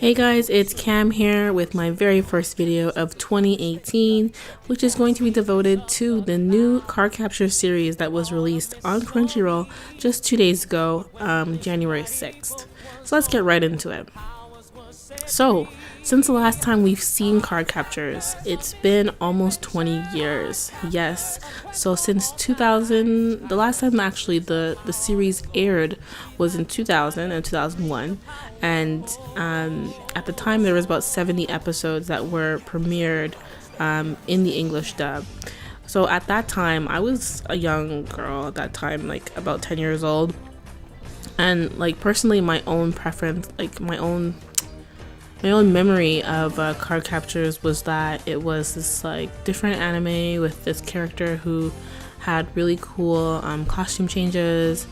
Hey guys, it's Cam here with my very first video of 2018, which is going to be devoted to the new Cardcaptor series that was released on Crunchyroll just 2 days ago, January 6th. So let's get right into it. So, since the last time we've seen Cardcaptors, it's been almost 20 years. Yes, so since 2000, the last time actually the series aired was in 2000 and 2001, and at the time there was about 70 episodes that were premiered in the English dub. So at that time, I was a young girl at that time, like about 10 years old, and like personally my own preference, like my own memory of Cardcaptors was that it was this like different anime with this character who had really cool costume changes,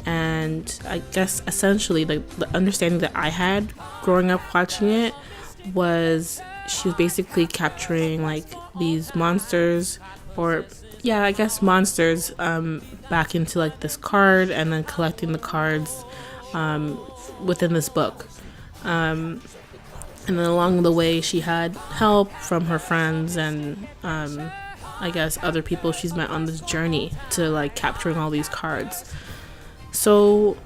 and I guess essentially the understanding that I had growing up watching it was she was basically capturing like these monsters, or yeah, I guess monsters, back into like this card and then collecting the cards within this book. And then along the way, she had help from her friends and I guess other people she's met on this journey to like capturing all these cards. So,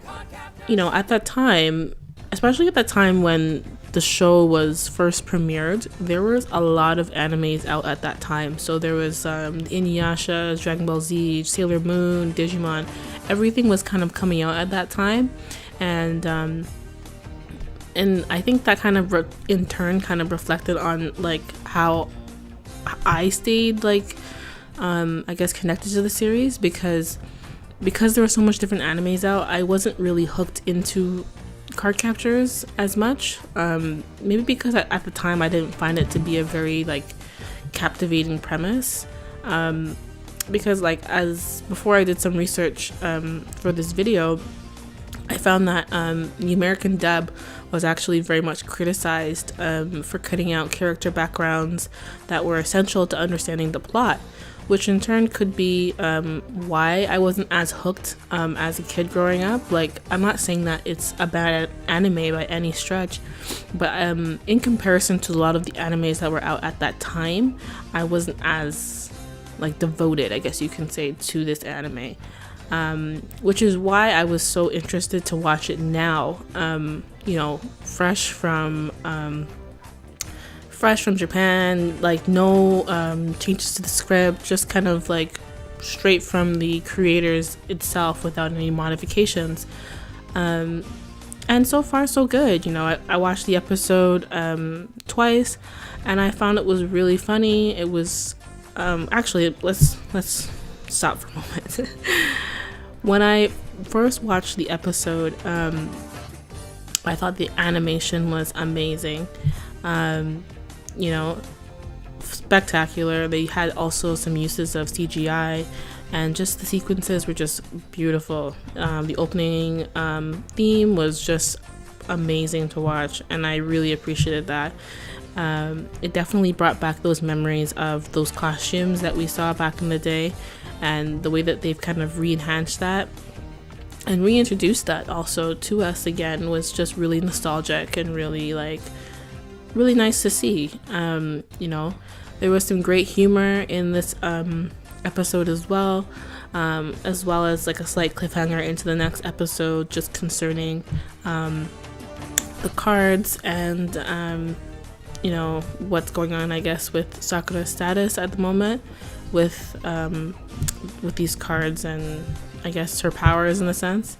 you know, at that time, especially at that time when the show was first premiered, there was a lot of animes out at that time. So there was Inuyasha, Dragon Ball Z, Sailor Moon, Digimon. Everything was kind of coming out at that time, and I think that kind of in turn kind of reflected on like how I stayed like I guess connected to the series, because there was so much different animes out. I wasn't really hooked into Cardcaptors as much, maybe because at the time I didn't find it to be a very like captivating premise, because like as before I did some research for this video, I found that the American dub was actually very much criticized for cutting out character backgrounds that were essential to understanding the plot, which in turn could be why I wasn't as hooked as a kid growing up. Like, I'm not saying that it's a bad anime by any stretch, but in comparison to a lot of the animes that were out at that time, I wasn't as like devoted, I guess you can say, to this anime. Which is why I was so interested to watch it now, you know, fresh from Japan, like no changes to the script, just kind of like straight from the creators itself without any modifications. And so far so good. You know, I watched the episode twice, and I found it was really funny. It was actually, let's stop for a moment. When I first watched the episode, I thought the animation was amazing. You know, spectacular. They had also some uses of CGI, and just the sequences were just beautiful. The opening theme was just amazing to watch, and I really appreciated that. It definitely brought back those memories of those costumes that we saw back in the day, and the way that they've kind of re-enhanced that and reintroduced that also to us again was just really nostalgic and really nice to see. You know, there was some great humor in this episode as well as like a slight cliffhanger into the next episode just concerning the cards and you know, what's going on, I guess, with Sakura's status at the moment with these cards and I guess her powers in a sense.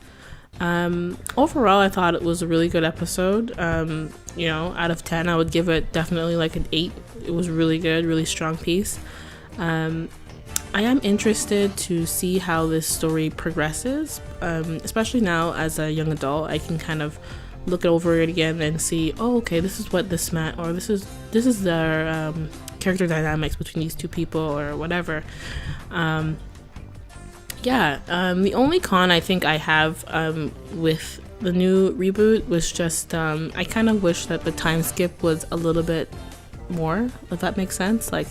Overall, I thought it was a really good episode. You know, out of 10, I would give it definitely like an 8. It was really good, really strong piece. I am interested to see how this story progresses, especially now as a young adult. I can kind of look over it again and see, oh, okay, this is what this meant, or this is their character dynamics between these two people, or whatever. The only con I think I have with the new reboot was just I kind of wish that the time skip was a little bit more, if that makes sense. Like,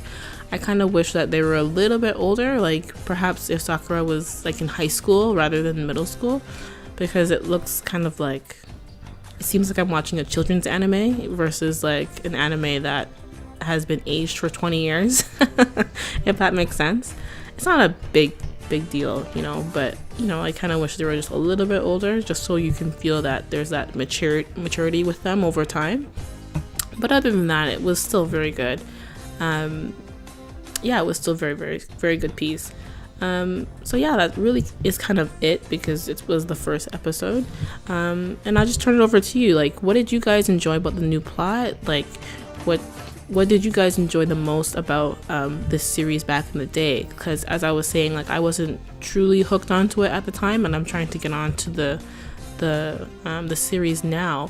I kind of wish that they were a little bit older, like perhaps if Sakura was like in high school rather than middle school, because it looks kind of it seems like I'm watching a children's anime versus like an anime that has been aged for 20 years, if that makes sense. It's not a big deal, you know, but you know, I kind of wish they were just a little bit older, just so you can feel that there's that maturity with them over time. But other than that, it was still very good. Yeah, it was still very good piece. So yeah, that really is kind of it, because it was the first episode. And I'll just turn it over to you. Like, what did you guys enjoy about the new plot? Like, what did you guys enjoy the most about this series back in the day? Because as I was saying, like, I wasn't truly hooked onto it at the time, and I'm trying to get onto the series now.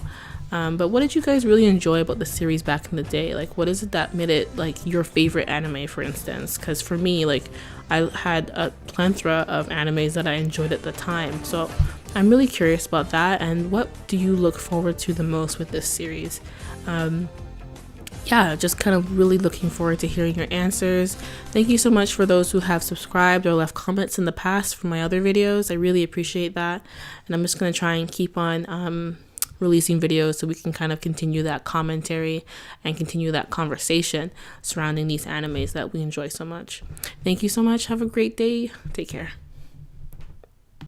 But what did you guys really enjoy about the series back in the day? Like, what is it that made it like your favorite anime, for instance? Because for me, like, I had a plethora of animes that I enjoyed at the time. So I'm really curious about that. And what do you look forward to the most with this series? Yeah, just kind of really looking forward to hearing your answers. Thank you so much for those who have subscribed or left comments in the past for my other videos. I really appreciate that. And I'm just going to try and keep on releasing videos so we can kind of continue that commentary and continue that conversation surrounding these animes that we enjoy so much. Thank you so much. Have a great day. Take care.